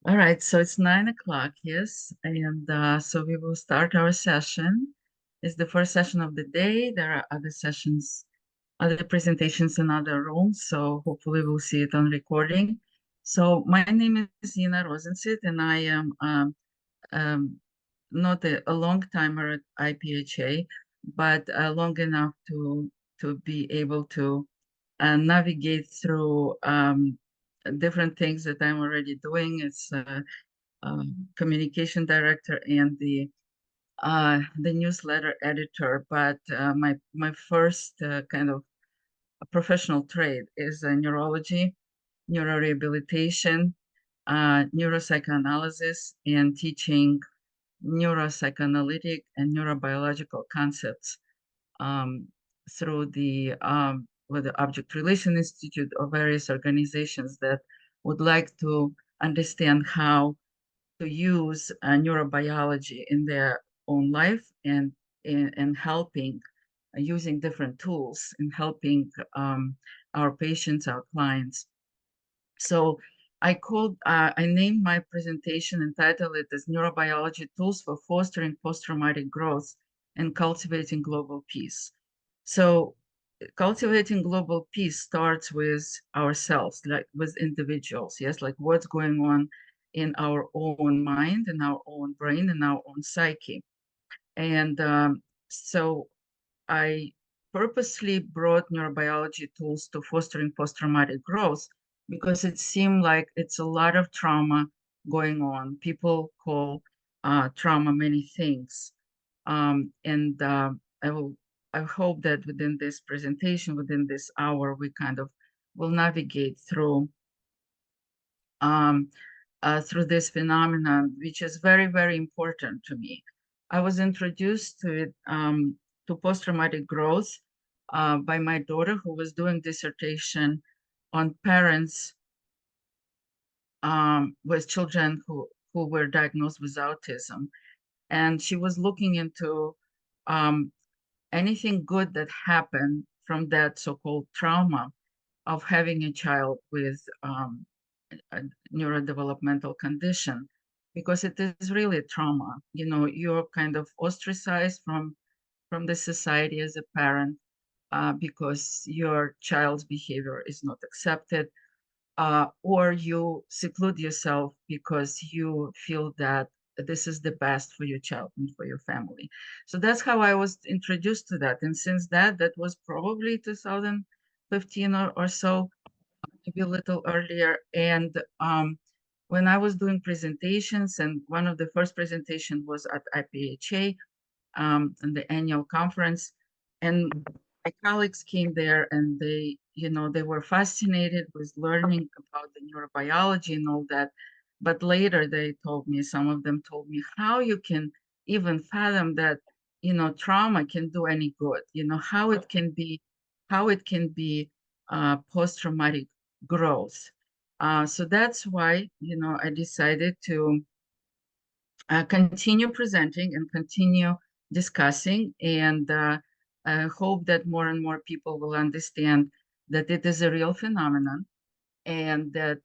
All right, so it's 9 o'clock, yes, and so we will start our session. It's the first session of the day. There are other sessions, other presentations in other rooms, so hopefully we'll see it on recording. So my name is Nina Rozentsvit, and I am um, not a long timer at IPHA, but long enough to be able to navigate through different things that I'm already doing. It's communication director and the newsletter editor. But my first kind of professional trade is neurology, neurorehabilitation, neuropsychoanalysis, and teaching neuropsychoanalytic and neurobiological concepts um, through the with the Object Relation Institute or various organizations that would like to understand how to use neurobiology in their own life and helping using different tools and helping our patients, our clients. So I named my presentation and titled it as Neurobiology Tools for Fostering Post-Traumatic Growth and Cultivating Global Peace. So cultivating global peace starts with ourselves, like with individuals, yes, like what's going on in our own mind, in our own brain, in our own psyche. And so I purposely brought neurobiology tools to fostering post-traumatic growth because it seemed like it's a lot of trauma going on. People call trauma many things. And I will, I hope that within this presentation, within this hour, we kind of will navigate um, through this phenomenon, which is very, very important to me. I was introduced to it, to post-traumatic growth, by my daughter, who was doing dissertation on parents with children who were diagnosed with autism. And she was looking into um, anything good that happened from that so-called trauma of having a child with a neurodevelopmental condition, because it is really trauma. You know, you're kind of ostracized from the society as a parent because your child's behavior is not accepted, or you seclude yourself because you feel that this is the best for your child and for your family. So that's how I was introduced to that. And since that was probably 2015 or so, maybe a little earlier. And when I was doing presentations, and one of the first presentation was at IPHA, in the annual conference, and my colleagues came there and they were fascinated with learning about the neurobiology and all that. But later they told me, some of them told me, how you can even fathom that, trauma can do any good, how it can be post-traumatic growth. So that's why, I decided to continue presenting and continue discussing, and hope that more and more people will understand that it is a real phenomenon, and that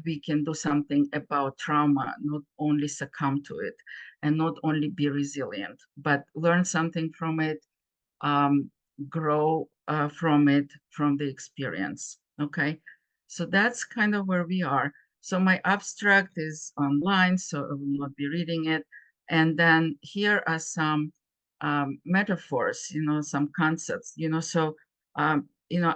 we can do something about trauma, not only succumb to it and not only be resilient, but learn something from it, um, grow from it, from the experience. Okay, so that's kind of where we are. So my abstract is online, so I will not be reading it. And then here are some metaphors, some concepts,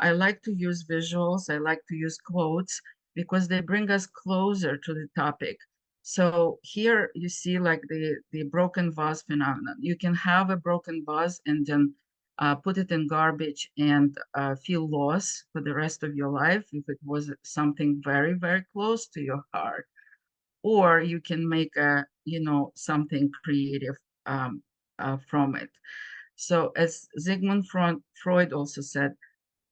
I like to use visuals, I like to use quotes because they bring us closer to the topic. So here you see like the broken vase phenomenon. You can have a broken vase and then put it in garbage and feel loss for the rest of your life if it was something very, very close to your heart. Or you can make something creative from it. So as Sigmund Freud also said,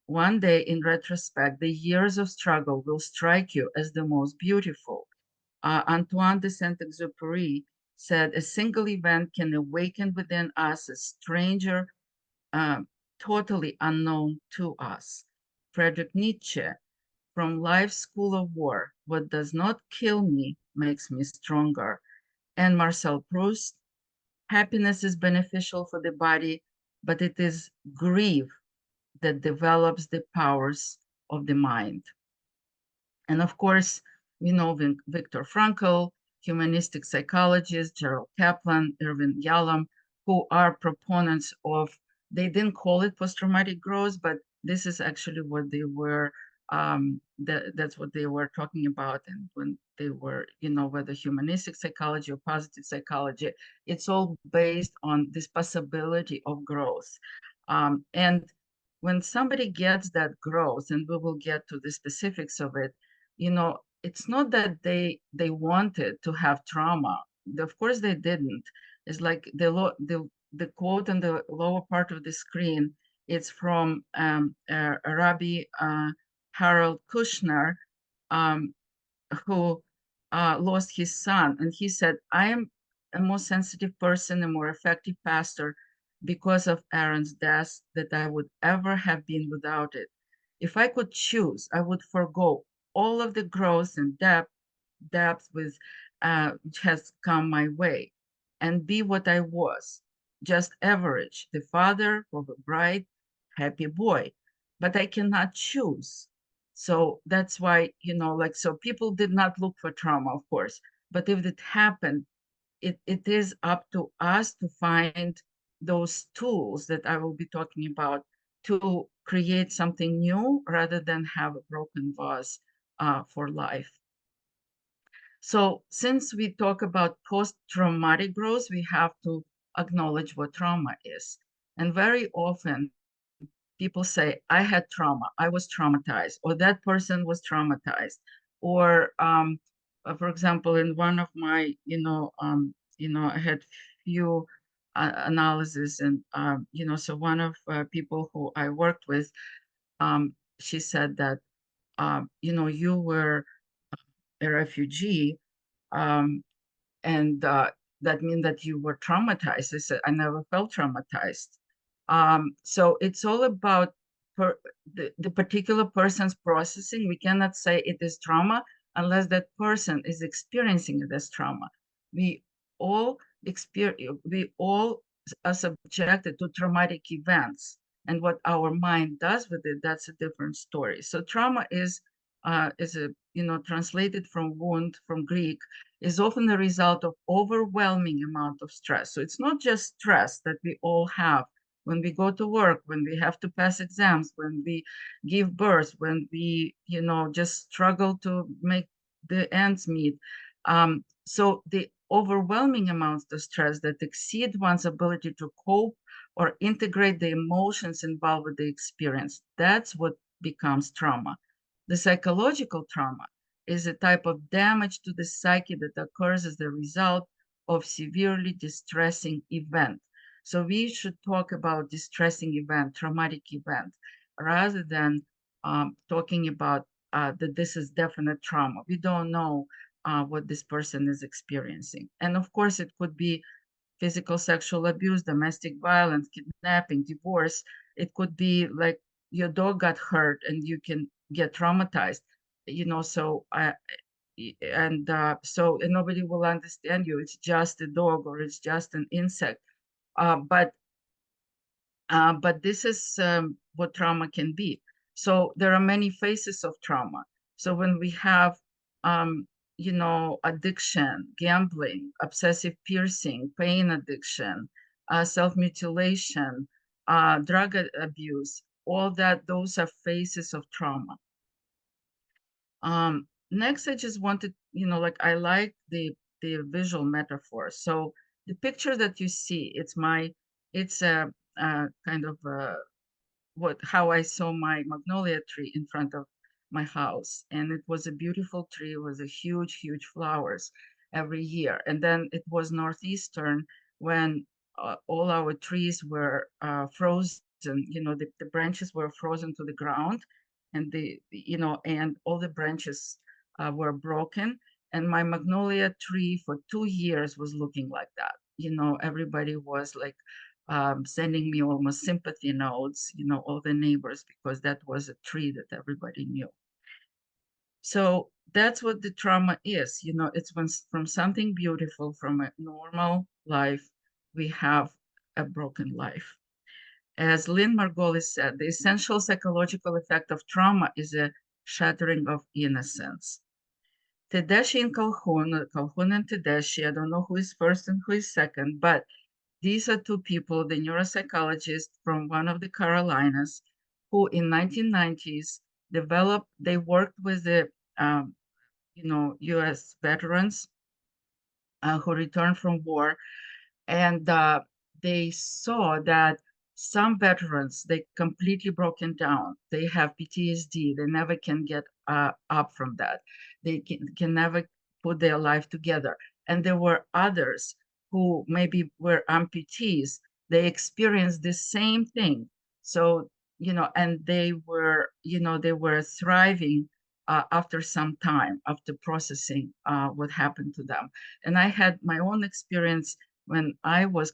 one day in retrospect, the years of struggle will strike you as the most beautiful. Antoine de Saint-Exupéry said, a single event can awaken within us a stranger uh, totally unknown to us. Friedrich Nietzsche from life's school of war. What does not kill me makes me stronger. And Marcel Proust, happiness is beneficial for the body, but it is grief that develops the powers of the mind. And of course, we know Viktor Frankl, humanistic psychologist, Gerald Kaplan, Irvin Yalom, who are proponents of, they didn't call it post-traumatic growth, but this is actually what they were, that's what they were talking about. And when they were, whether humanistic psychology or positive psychology, it's all based on this possibility of growth. And when somebody gets that growth, and we will get to the specifics of it, it's not that they wanted to have trauma. Of course they didn't. It's like the quote on the lower part of the screen. It's from Rabbi Harold Kushner, um, who lost his son, and he said, "I am a more sensitive person, a more effective pastor because of Aaron's death that I would ever have been without it. If I could choose, I would forego all of the growth and depth with which has come my way, and be what I was, just average, the father of a bright, happy boy. But I cannot choose. So that's why, so people did not look for trauma, of course. But if it happened, it is up to us to find those tools that I will be talking about to create something new rather than have a broken vase for life. So since we talk about post-traumatic growth, we have to acknowledge what trauma is. And very often people say, I had trauma, I was traumatized, or that person was traumatized. Or, for example, in one of my, I had few analysis and, so one of people who I worked with, she said that, you were a refugee, um, and that means that you were traumatized. I said, I never felt traumatized. So it's all about the particular person's processing. We cannot say it is trauma unless that person is experiencing it as trauma. We all we all are subjected to traumatic events, and what our mind does with it, that's a different story. So trauma is a translated from wound from Greek, is often the result of overwhelming amount of stress. So it's not just stress that we all have when we go to work, when we have to pass exams, when we give birth, when we, just struggle to make the ends meet. So the overwhelming amounts of stress that exceed one's ability to cope or integrate the emotions involved with the experience, that's what becomes trauma. The psychological trauma is a type of damage to the psyche that occurs as the result of severely distressing event. So we should talk about distressing event, traumatic event, rather than talking about that this is definite trauma. We don't know what this person is experiencing. And of course, it could be physical sexual abuse, domestic violence, kidnapping, divorce. It could be like your dog got hurt and you can get traumatized, so and nobody will understand you. It's just a dog or it's just an insect. But this is what trauma can be. So there are many phases of trauma. So when we have, addiction, gambling, obsessive piercing, pain addiction, self-mutilation, drug abuse, all that, those are phases of trauma. Next, I just wanted, like I like the visual metaphor. So the picture that you see, it's a kind of how I saw my magnolia tree in front of my house, and it was a beautiful tree. It was a huge, huge flowers every year, and then it was northeastern when all our trees were frozen. The branches were frozen to the ground, and and all the branches were broken. And my magnolia tree for 2 years was looking like that. Everybody was like sending me almost sympathy notes, all the neighbors, because that was a tree that everybody knew. So that's what the trauma is. It's when from something beautiful, from a normal life, we have a broken life. As Lynn Margolis said, the essential psychological effect of trauma is a shattering of innocence. Tedeschi and Calhoun and Tedeschi, I don't know who is first and who is second, but these are two people, the neuropsychologists from one of the Carolinas, who in 1990s they worked with the U.S. veterans who returned from war, and they saw that some veterans, they completely broken down. They have PTSD. They never can get up from that. They can never put their life together. And there were others who maybe were amputees. They experienced the same thing. So, and they were thriving after some time, after processing what happened to them. And I had my own experience when I was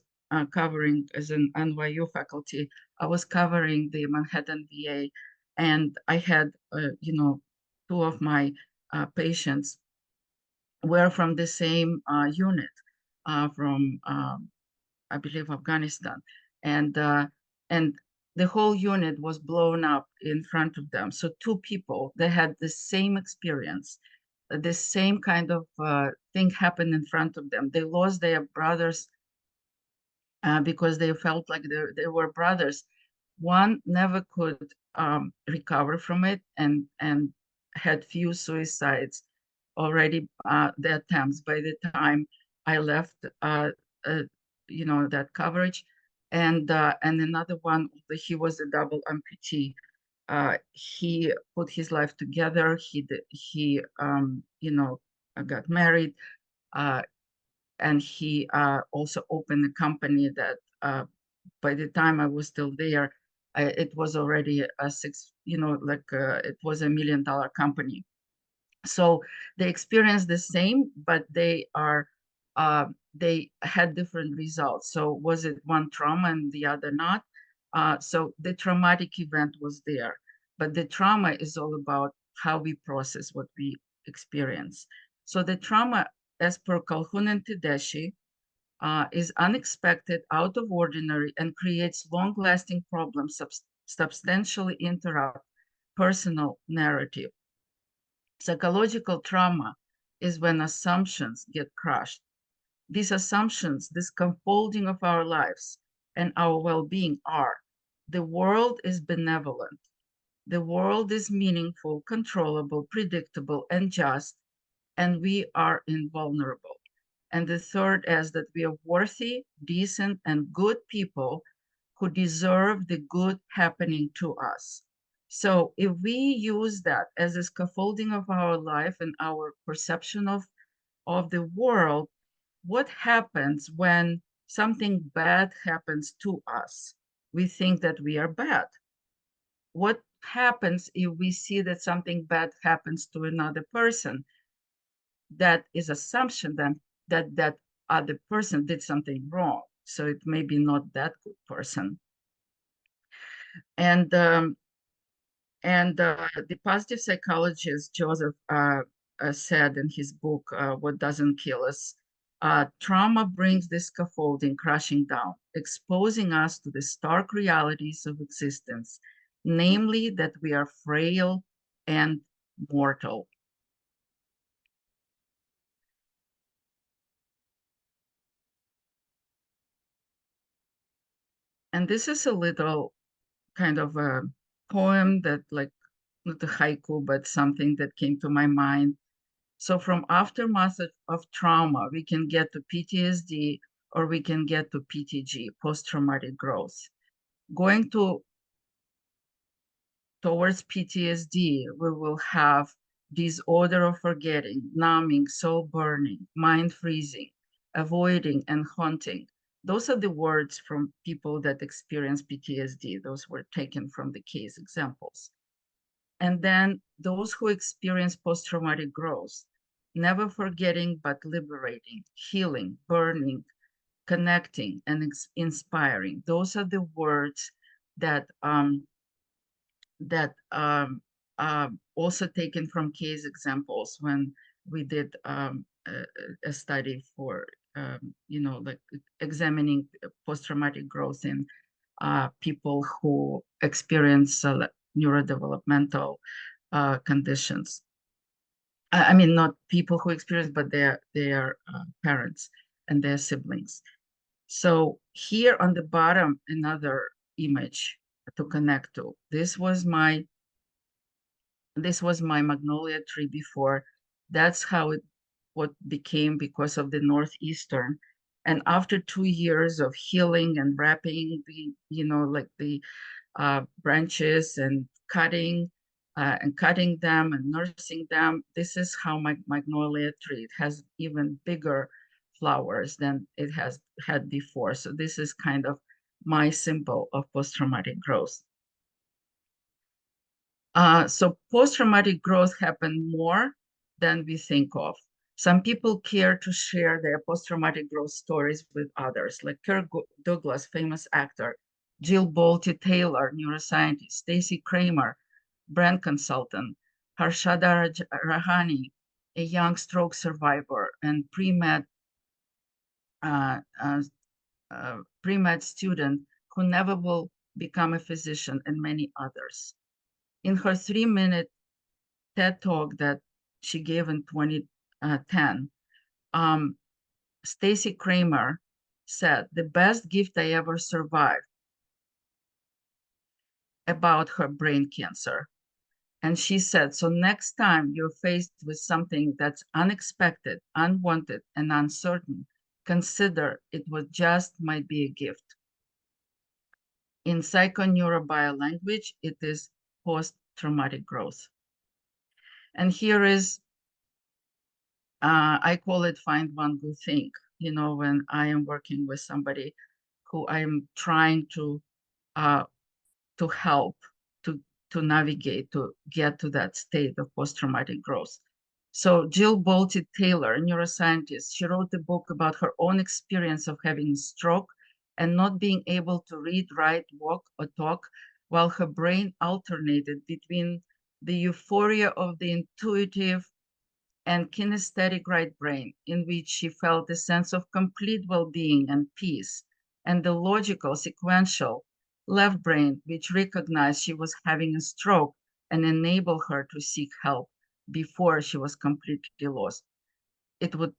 covering as an NYU faculty. I was covering the Manhattan VA, and I had, two of my patients were from the same unit from, I believe, Afghanistan, and and the whole unit was blown up in front of them. So two people, they had the same experience, the same kind of thing happened in front of them. They lost their brothers because they felt like they were brothers. One never could recover from it, and had few suicides already, the attempts by the time I left, uh, that coverage. And another one, he was a double amputee. He put his life together. He got married, uh, and he also opened a company that, by the time I was still there, it was already a it was $1 million company. So they experienced the same, but they had different results. So was it one trauma and the other not? So the traumatic event was there, but the trauma is all about how we process what we experience. So the trauma, as per Calhoun and Tedeschi, is unexpected, out of ordinary, and creates long-lasting problems, substantially interrupt personal narrative. Psychological trauma is when assumptions get crushed. These assumptions, this scaffolding of our lives and our well-being are: the world is benevolent, the world is meaningful, controllable, predictable, and just, and we are invulnerable. And the third is that we are worthy, decent, and good people who deserve the good happening to us. So if we use that as a scaffolding of our life and our perception of the world, what happens when something bad happens to us? We think that we are bad. What happens if we see that something bad happens to another person? That is assumption then that other person did something wrong. So it may be not that good person. And the positive psychologist Joseph said in his book, What Doesn't Kill Us, trauma brings this scaffolding crashing down, exposing us to the stark realities of existence, namely that we are frail and mortal. And this is a little kind of a poem that, like, not a haiku, but something that came to my mind. So from aftermath of trauma, we can get to PTSD, or we can get to PTG, post-traumatic growth. Going towards PTSD, we will have disorder of forgetting, numbing, soul burning, mind freezing, avoiding, and haunting. Those are the words from people that experience PTSD. Those were taken from the case examples. And then those who experience post-traumatic growth, never forgetting but liberating, healing, burning, connecting, and inspiring. Those are the words that that also taken from case examples when we did a study for, like examining post-traumatic growth in people who experience neurodevelopmental conditions. I mean, not people who experience, but their parents and their siblings. So here on the bottom, another image to connect to. This was my magnolia tree before. That's how it what became because of the northeastern. And after 2 years of healing and wrapping the, like the branches and cutting them and nursing them, this is how my magnolia tree, it has even bigger flowers than it has had before. So this is kind of my symbol of post-traumatic growth. So post-traumatic growth happen more than we think of. Some people care to share their post-traumatic growth stories with others, like Kirk Douglas, famous actor, Jill Bolte Taylor, neuroscientist, Stacey Kramer, brand consultant, Harshada Rahani, a young stroke survivor and uh, uh, pre-med student who never will become a physician, and many others. In her 3-minute TED talk that she gave in 2010, Stacey Kramer said, "The best gift I ever survived," about her brain cancer. And she said, "So next time you're faced with something that's unexpected, unwanted, and uncertain, consider it was just might be a gift." In Psycho-Neuro-Bio language, it is post-traumatic growth. And here is, I call it find one good thing. When I am working with somebody who I'm trying uh, to help to to navigate to get to that state of post-traumatic growth. So Jill Bolte Taylor, a neuroscientist, she wrote a book about her own experience of having a stroke and not being able to read, write, walk, or talk, while her brain alternated between the euphoria of the intuitive and kinesthetic right brain, in which she felt a sense of complete well-being and peace, and the logical, sequential left brain, which recognized she was having a stroke and enabled her to seek help before she was completely lost. It would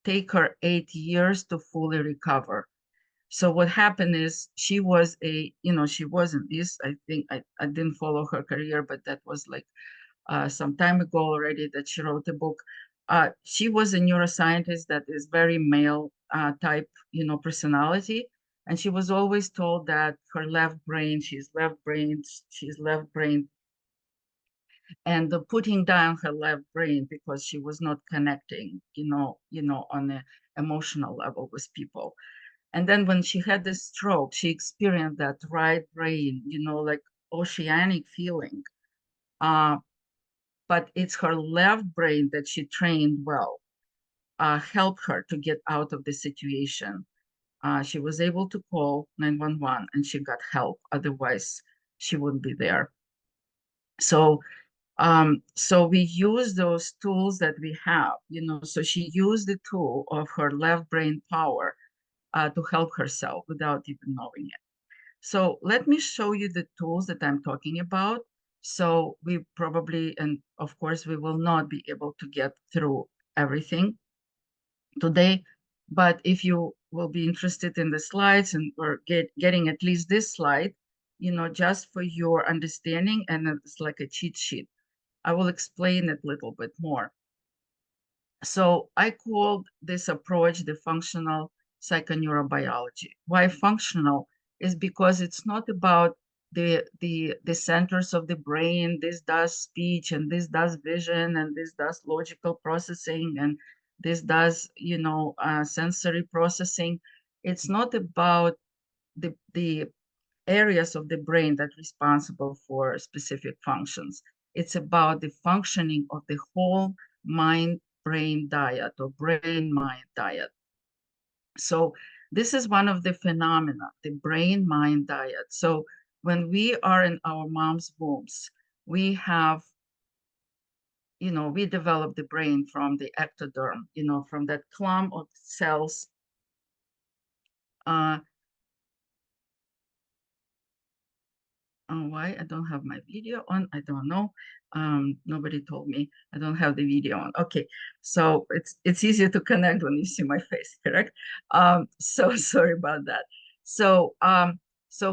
take her 8 years to fully recover. So what happened is she was she wasn't this, I think I didn't follow her career, but that was like some time ago already that she wrote a book. She was a neuroscientist that is very male type, personality. And she was always told that her left brain, she's left brain, and putting down her left brain because she was not connecting, on an emotional level with people. And then when she had this stroke, she experienced that right brain, like oceanic feeling. Uh, but it's her left brain that she trained well, helped her to get out of the situation. She was able to call 911 and she got help. Otherwise, she wouldn't be there. So we use those tools that we have, so she used the tool of her left brain power to help herself without even knowing it. So let me show you the tools that I'm talking about. So we probably, and of course, we will not be able to get through everything today, but if you will be interested in the slides and or getting at least this slide, just for your understanding, and it's like a cheat sheet, I will explain it a little bit more. So I called this approach the functional psychoneurobiology. Why functional? Is because it's not about the centers of the brain. This does speech, and this does vision, and this does logical processing, and this does sensory processing. It's not about the areas of the brain that are responsible for specific functions. It's about the functioning of the whole mind-brain diet or brain-mind diet. So this is one of the phenomena, the brain-mind diet. So when we are in our mom's wombs, we have we develop the brain from the ectoderm, from that clump of cells. Why I don't have my video on, I don't know. Nobody told me I don't have the video on. Okay, so it's easier to connect when you see my face, correct? So sorry about that. So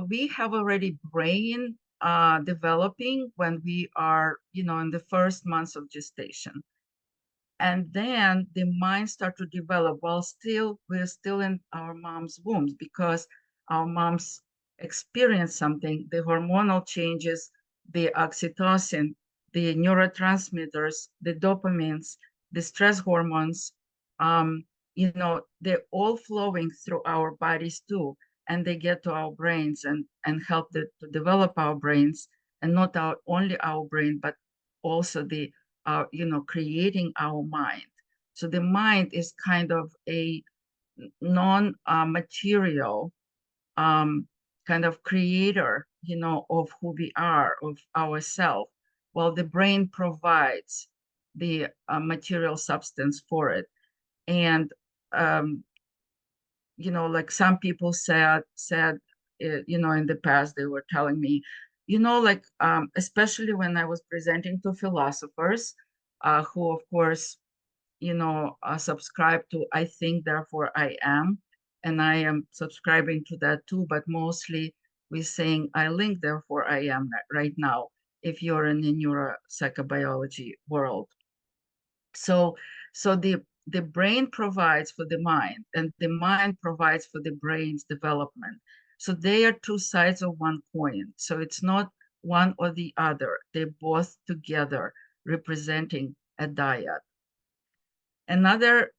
we have already brain developing when we are, in the first months of gestation. And then the mind start to develop while we're still in our mom's wombs, because our moms experience something, the hormonal changes, the oxytocin, the neurotransmitters, the dopamines, the stress hormones, they're all flowing through our bodies too, and they get to our brains and help to develop our brains, and not only our brain, but also the creating our mind. So the mind is kind of a non-material kind of creator, of who we are, of ourselves, while the brain provides the material substance for it. And like some people said, in the past, they were telling me, like especially when I was presenting to philosophers, who of course, subscribe to I think, therefore I am, and I am subscribing to that too. But mostly we're saying I link, therefore I am right now, if you're in the neuropsychobiology world. So the brain provides for the mind, and the mind provides for the brain's development. So they are two sides of one coin. So it's not one or the other. They're both together representing a dyad. Another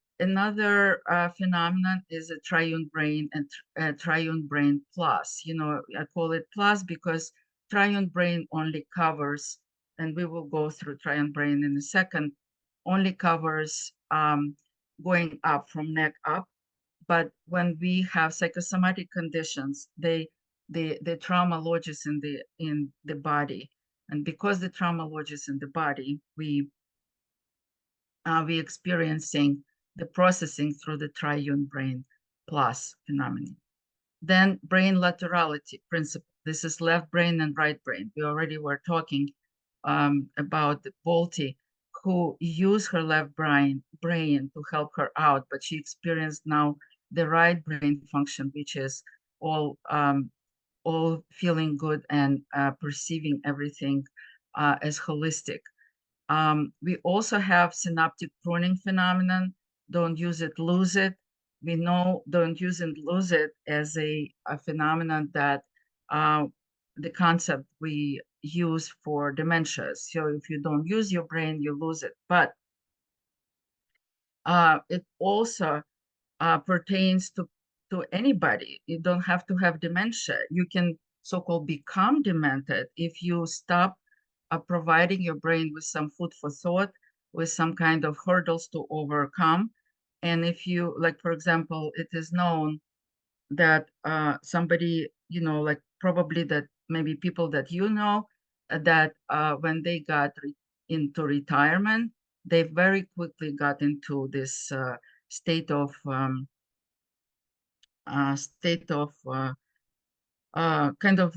phenomenon is a triune brain and triune brain plus. I call it plus because triune brain only covers, and we will go through triune brain in a second, only covers going up from neck up. But when we have psychosomatic conditions, the trauma lodges in the body, and because the trauma lodges in the body, we experiencing the processing through the triune brain plus phenomenon. Then brain laterality principle. This is left brain and right brain. We already were talking about the Bolte, who used her left brain to help her out, but she experienced now the right brain function, which is all feeling good and perceiving everything as holistic. We also have synaptic pruning phenomenon. Don't use it, lose it. We know don't use it, lose it as a phenomenon that the concept we use for dementia. So if you don't use your brain, you lose it. But it also pertains to anybody. You don't have to have dementia. You can so-called become demented if you stop providing your brain with some food for thought, with some kind of hurdles to overcome. And if you, like, for example, it is known that somebody, like probably that maybe people that that when they got into retirement, they very quickly got into this state of kind of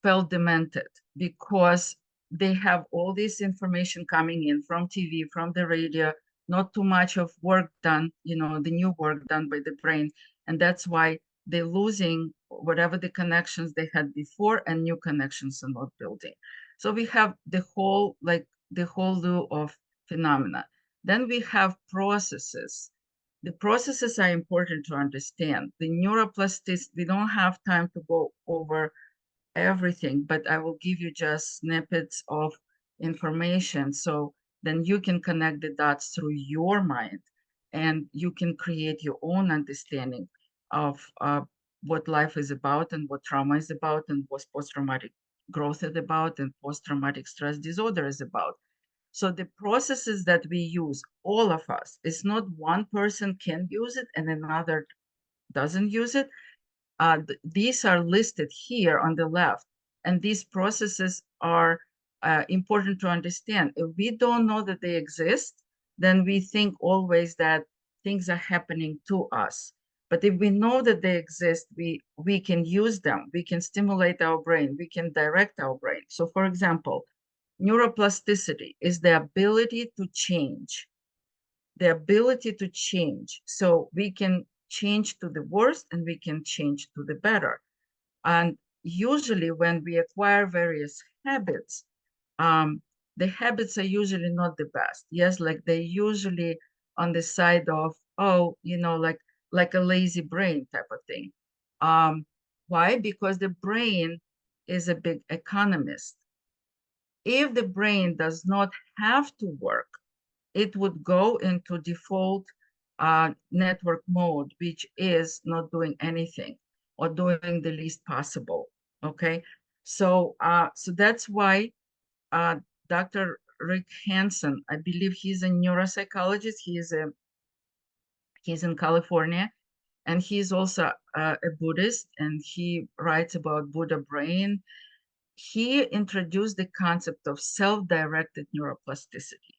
felt demented, because they have all this information coming in from TV, from the radio, not too much of work done, the new work done by the brain. And that's why they're losing whatever the connections they had before, and new connections are not building. So we have the whole loop of phenomena. Then we have processes. The processes are important to understand. The neuroplasticity, we don't have time to go over everything, but I will give you just snippets of information, so then you can connect the dots through your mind, and you can create your own understanding of what life is about, and what trauma is about, and what post-traumatic growth is about, and post-traumatic stress disorder is about. So the processes that we use, all of us, it's not one person can use it and another doesn't use it. These are listed here on the left, and these processes are important to understand. If we don't know that they exist, then we think always that things are happening to us. But if we know that they exist, we can use them. We can stimulate our brain. We can direct our brain. So, for example, neuroplasticity is the ability to change. The ability to change. So we can change to the worst and we can change to the better. And usually, when we acquire various habits, um, the habits are usually not the best. Yes, like they usually on the side of, oh, like a lazy brain type of thing. Why? Because the brain is a big economist. If the brain does not have to work, it would go into default network mode, which is not doing anything or doing the least possible. Okay, so that's why uh, Dr. Rick Hansen, I believe he's a neuropsychologist. He's in California, and he's also a Buddhist, and he writes about Buddha brain. He introduced the concept of self-directed neuroplasticity.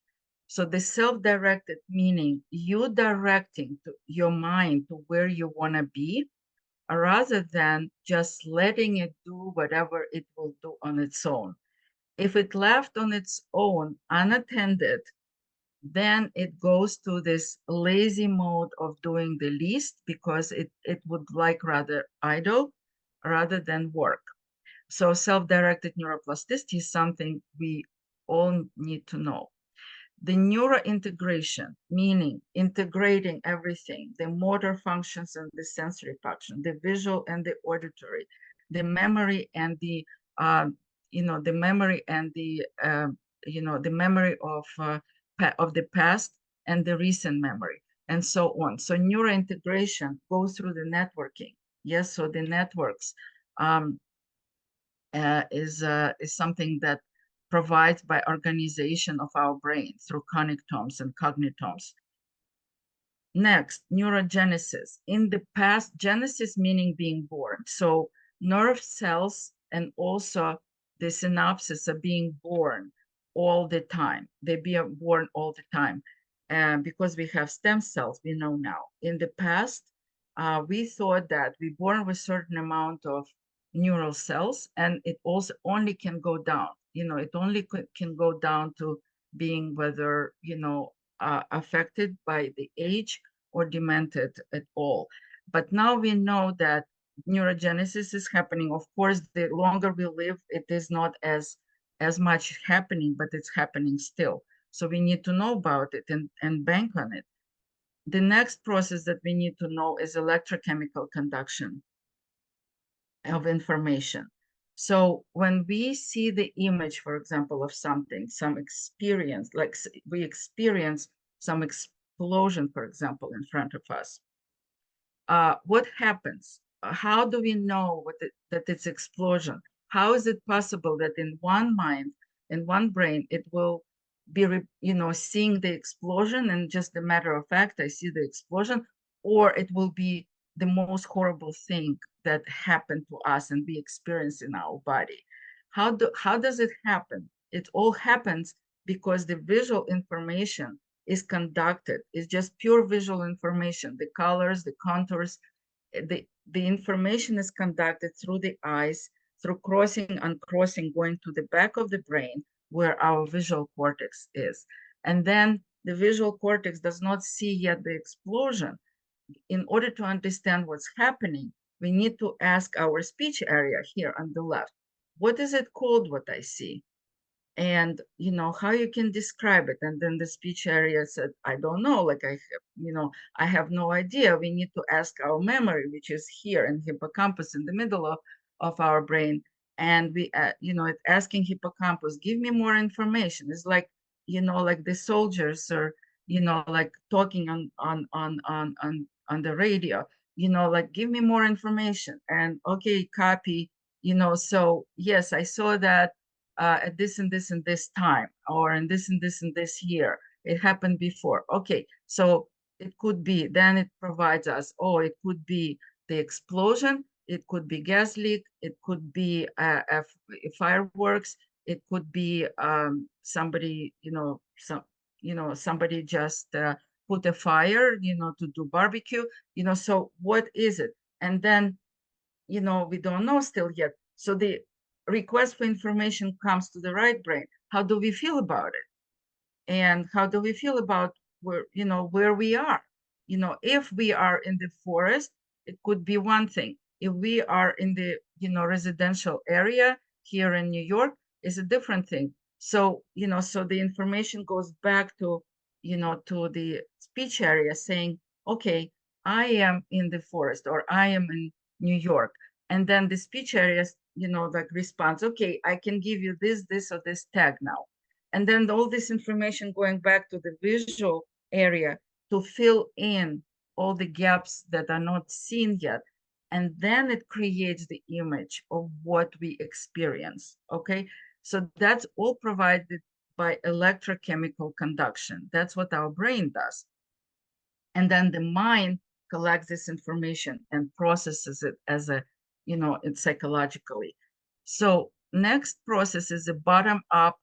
So the self-directed meaning you directing your mind to where you want to be, rather than just letting it do whatever it will do on its own. If it left on its own, unattended, then it goes to this lazy mode of doing the least because it would like rather idle rather than work. So self-directed neuroplasticity is something we all need to know. The neurointegration, meaning integrating everything, the motor functions and the sensory function, the visual and the auditory, the memory and the memory and the memory of the past and the recent memory, and so on. So neurointegration goes through the networking. Yes, so the networks is something that provides by organization of our brain through connectomes and cognitomes. Next, neurogenesis. In the past, genesis meaning being born. So nerve cells and also the synapses are being born all the time. They be born all the time. And because we have stem cells, we know now. In the past, we thought that we born with certain amount of neural cells, and it also only can go down. It only can go down to being whether, affected by the age or demented at all. But now we know that neurogenesis is happening. Of course, the longer we live, it is not as much happening, but it's happening still. So we need to know about it and bank on it. The next process that we need to know is electrochemical conduction of information. So when we see the image, for example, of something, some experience, like we experience some explosion, for example, in front of us, what happens? How do we know that it's explosion? How is it possible that in one mind, in one brain, it will be, seeing the explosion and just a matter of fact, I see the explosion, or it will be the most horrible thing that happened to us and we experience in our body. How does it happen? It all happens because the visual information is conducted. It's just pure visual information. The colors, the contours, the information is conducted through the eyes, through crossing, uncrossing, going to the back of the brain where our visual cortex is. And then the visual cortex does not see yet the explosion. In order to understand what's happening, we need to ask our speech area here on the left, what is it called, what I see? And how you can describe it. And then the speech area said, I don't know, like I have no idea. We need to ask our memory, which is here in hippocampus in the middle of our brain. And we asking hippocampus, give me more information. It's like like the soldiers are like talking on the radio, like give me more information. And okay, copy. So yes, I saw that at this and this and this time, or in this and this and this year. It happened before. Okay, so it could be, then it provides us, it could be the explosion, it could be gas leak, it could be fireworks, It could be somebody, somebody just put a fire, to do barbecue, so what is it? And then, we don't know still yet. So the request for information comes to the right brain. How do we feel about it? And how do we feel about where we are? If we are in the forest, it could be one thing. If we are in the residential area here in New York, is a different thing. So so the information goes back to to the speech area saying, okay, I am in the forest, or I am in New York. And then the speech area like responds, okay, I can give you this or this tag now. And then all this information going back to the visual area to fill in all the gaps that are not seen yet. And then it creates the image of what we experience. Okay. So that's all provided by electrochemical conduction. That's what our brain does. And then the mind collects this information and processes it as it's psychologically. So next process is a bottom up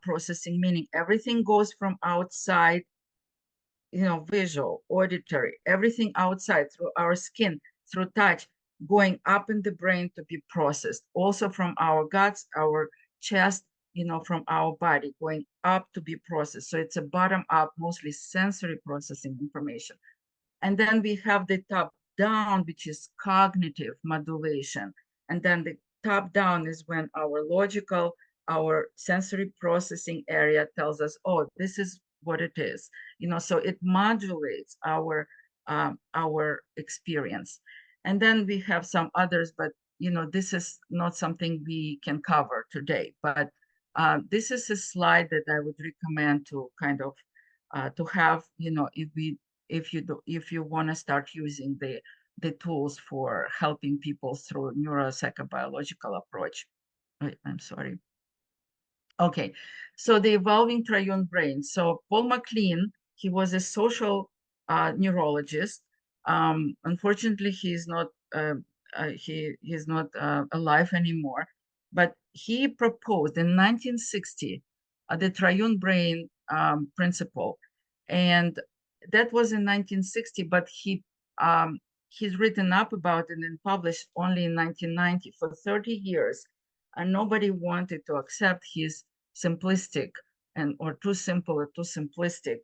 processing, meaning everything goes from outside, visual, auditory, everything outside through our skin, through touch, going up in the brain to be processed. Also from our guts, our chest, from our body, going up to be processed. So it's a bottom up, mostly sensory processing information. And then we have the top down, which is cognitive modulation. And then the top down is when our logical, our sensory processing area tells us, oh, this is what it is. So it modulates our experience. And then we have some others, but this is not something we can cover today. But this is a slide that I would recommend to kind of to have, if you want to start using the tools for helping people through neuropsychobiological approach. I'm sorry. Okay, so the evolving triune brain. So Paul MacLean, he was a social neurologist. Unfortunately, he's not he's not alive anymore. But he proposed in 1960 the triune brain principle, and that was in 1960. But he's written up about it and published only in 1990. For 30 years, and nobody wanted to accept his simplistic or too simple or too simplistic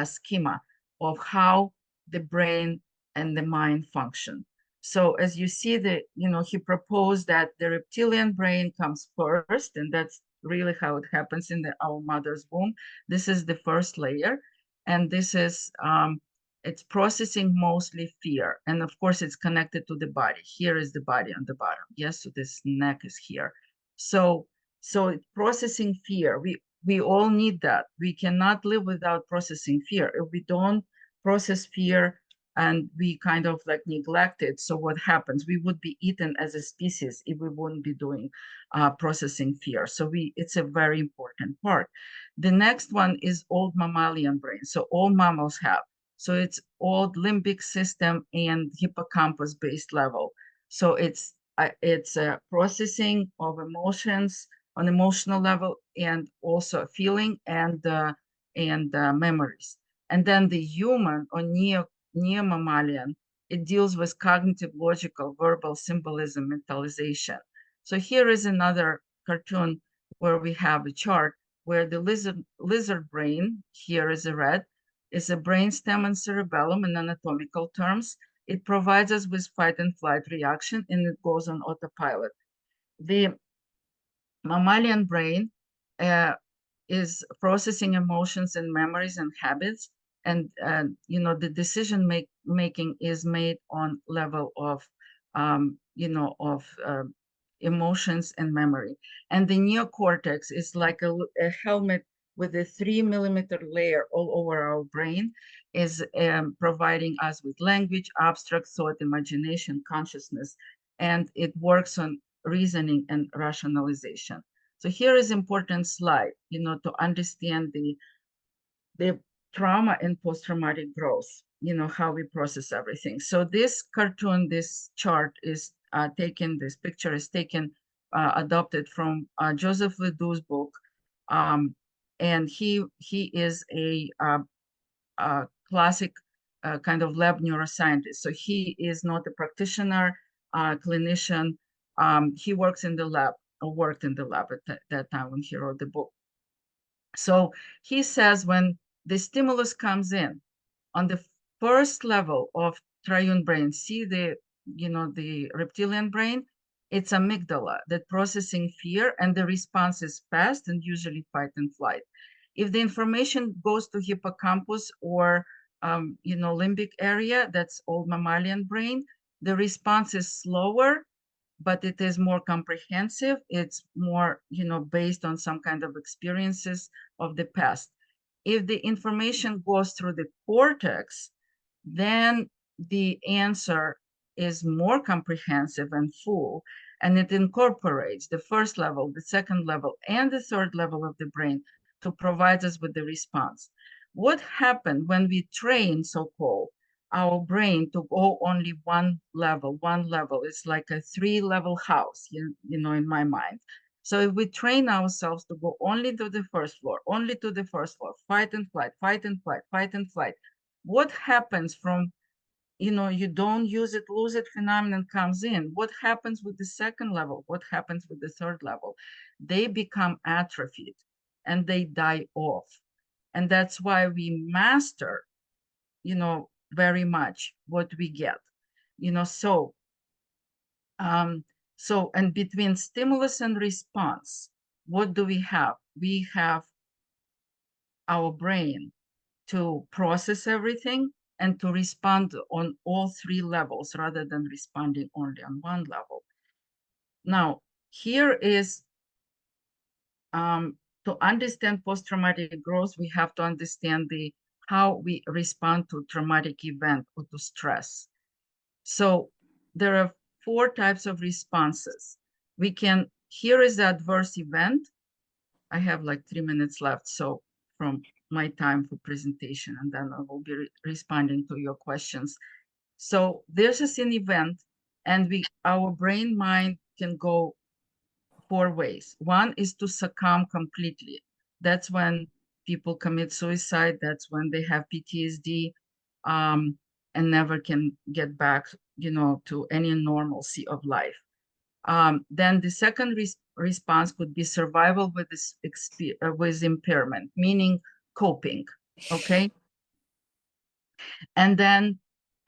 schema of how the brain and the mind function. So as you see, he proposed that the reptilian brain comes first, and that's really how it happens in our mother's womb. This is the first layer, and this is it's processing mostly fear, and of course it's connected to the body. Here is the body on the bottom. Yes, so this neck is here. So it's processing fear. We all need that. We cannot live without processing fear. If we don't process fear and we kind of like neglect it, so what happens? We would be eaten as a species if we wouldn't be doing processing fear. So it's a very important part. The next one is old mammalian brain. So all mammals have. So it's old limbic system and hippocampus based level. So it's a processing of emotions on emotional level, and also feeling and memories. And then the human or neo-mammalian, it deals with cognitive, logical, verbal, symbolism, mentalization. So here is another cartoon where we have a chart where the lizard brain, here is a red, is a brainstem and cerebellum in anatomical terms. It provides us with fight and flight reaction, and it goes on autopilot. The mammalian brain uh, is processing emotions and memories and habits, and the decision making is made on level of emotions and memory. And the neocortex is like a helmet with a 3 millimeter layer all over our brain, is providing us with language, abstract thought, imagination, consciousness, and it works on reasoning and rationalization. So here is important slide, to understand the trauma and post-traumatic growth, how we process everything. So this cartoon, this chart is taken, this picture is taken, adopted from Joseph Ledoux's book. And he is a classic kind of lab neuroscientist. So he is not a practitioner, clinician. He works in the lab, or worked in the lab at that time when he wrote the book. So he says when the stimulus comes in on the first level of triune brain, see the reptilian brain, it's amygdala that processing fear, and the response is fast and usually fight and flight. If the information goes to hippocampus or limbic area, that's old mammalian brain, the response is slower, but it is more comprehensive. It's more, based on some kind of experiences of the past. If the information goes through the cortex, then the answer is more comprehensive and full, and it incorporates the first level, the second level, and the third level of the brain to provide us with the response. What happened when we train, so-called, our brain to go only one level? It's like a 3-level house, in my mind. So if we train ourselves to go only to the first floor, fight and flight, fight and flight, fight and flight, what happens from, you don't use it, lose it phenomenon comes in? What happens with the second level? What happens with the third level? They become atrophied and they die off. And that's why we master, very much what we get, so, and between stimulus and response, what do we have? We have our brain to process everything and to respond on all 3 levels rather than responding only on one level. Now, here is, to understand post-traumatic growth, we have to understand how we respond to traumatic event or to stress. So there are 4 types of responses. Here is the adverse event. I have like 3 minutes left, so from my time for presentation, and then I will be responding to your questions. So there's an event, and our brain mind can go 4 ways. One is to succumb completely. That's when people commit suicide. That's when they have PTSD, and never can get back, to any normalcy of life. Then the second response could be survival with impairment, meaning coping. Okay. And then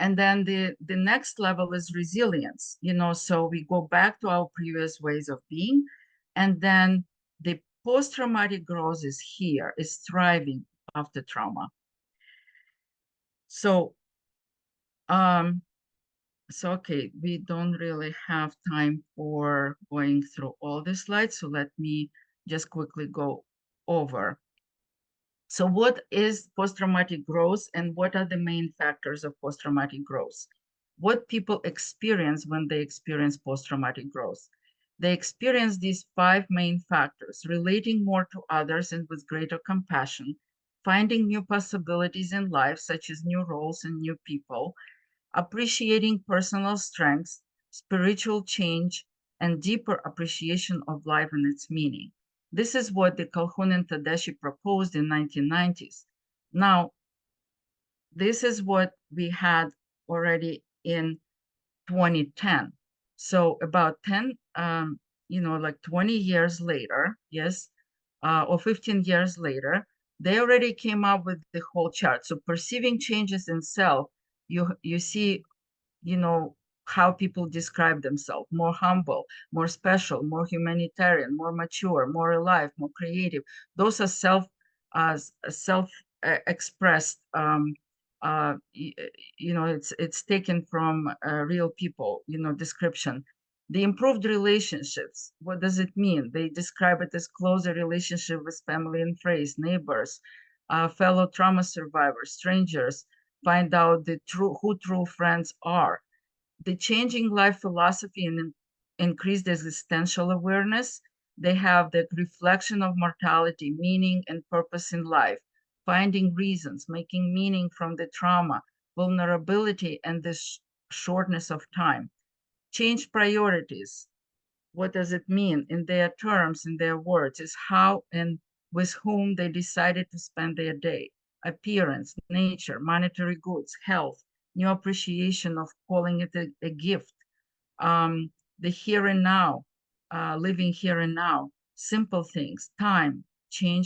the next level is resilience, so we go back to our previous ways of being. And then the post-traumatic growth is here, is thriving after trauma. So okay, we don't really have time for going through all the slides, so let me just quickly go over. So what is post-traumatic growth, and what are the main factors of post-traumatic growth? What people experience when they experience post-traumatic growth? They experience these 5 main factors: relating more to others and with greater compassion, finding new possibilities in life, such as new roles and new people, appreciating personal strengths, spiritual change, and deeper appreciation of life and its meaning. This is what the Calhoun and Tedeschi proposed in 1990s. Now, this is what we had already in 2010. So about 10, like 20 years later, yes, or 15 years later, they already came up with the whole chart. So perceiving changes in self, you see, how people describe themselves: more humble, more special, more humanitarian, more mature, more alive, more creative. Those are self expressed, it's taken from real people, description. The improved relationships, what does it mean? They describe it as closer relationship with family and friends, neighbors, fellow trauma survivors, strangers. Find out who true friends are. The changing life philosophy and increased existential awareness. They have that reflection of mortality, meaning and purpose in life, finding reasons, making meaning from the trauma, vulnerability, and the shortness of time. Change priorities. What does it mean in their terms, in their words, is how and with whom they decided to spend their day. Appearance, nature, monetary goods, health, new appreciation of calling it a gift, the here and now, living here and now, simple things, time, change